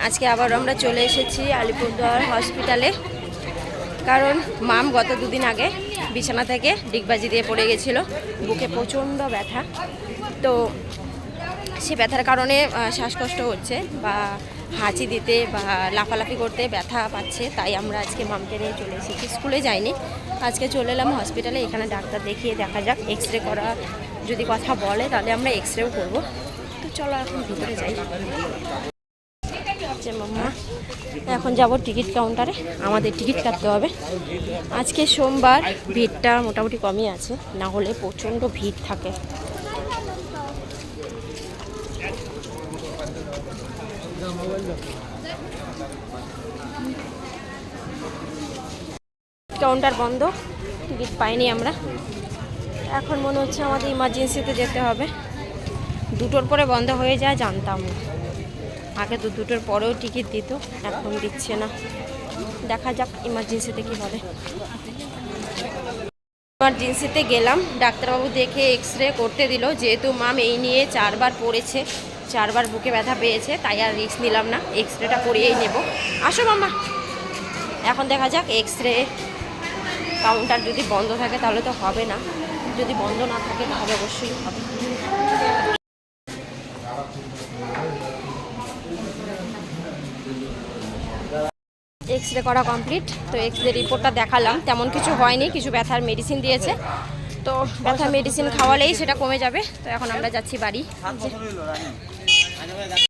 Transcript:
আজকে আবার আমরা চলে এসেছি আলিপুরদুয়ার হসপিটালে, কারণ মাম গত দুদিন আগে বিছানা থেকে ডিগবাজি দিয়ে পড়ে গেছিলো। বুকে প্রচণ্ড ব্যথা, তো সে ব্যথার কারণে শ্বাসকষ্ট হচ্ছে বা হাঁচি দিতে বা লাফালাফি করতে ব্যথা পাচ্ছে। তাই আমরা আজকে মামকে নিয়ে চলে এসেছি, স্কুলে যাইনি, আজকে চলে এলাম হসপিটালে। এখানে ডাক্তার দেখিয়ে দেখা যাক, এক্স রে করা যদি কথা বলে তাহলে আমরা এক্স রেও করবো। তো চলো এখন ভিতরে যাই। মাম্মা এখন যাব টিকিট কাউন্টারে, আমাদের টিকিট কাটতে হবে। আজকে সোমবার, ভিড়টা মোটামুটি কমই আছে, না হলে প্রচণ্ড ভিড় থাকে। কাউন্টার বন্ধ, টিকিট পাইনি আমরা। এখন মনে হচ্ছে আমাদের ইমার্জেন্সিতে যেতে হবে। 2টোর পরে বন্ধ হয়ে যায়, জানতাম না। আগে তো 2টোর পরেও টিকিট দিত, এখন দিচ্ছে না। দেখা যাক ইমার্জেন্সিতে কী হবে। ইমার্জেন্সিতে গেলাম, ডাক্তারবাবু দেখে এক্স রে করতে দিল। যেহেতু মাম এই নিয়ে 4বার পড়েছে, 4বার বুকে ব্যথা পেয়েছে, তাই আর রিস্ক নিলাম না, এক্স রেটা করিয়েই নেব। আসো মাম্মা। এখন দেখা যাক, এক্স রে কাউন্টার যদি বন্ধ থাকে তাহলে তো হবে না, যদি বন্ধ না থাকে তাহলে অবশ্যই হবে। এক্স রে করা কমপ্লিট, তো এক্স রে রিপোর্টটা দেখালাম, তেমন কিছু হয়নি, কিছু ব্যথার মেডিসিন দিয়েছে, তো ব্যথার মেডিসিন খাওয়ালেই সেটা কমে যাবে। তো এখন আমরা যাচ্ছি বাড়ি।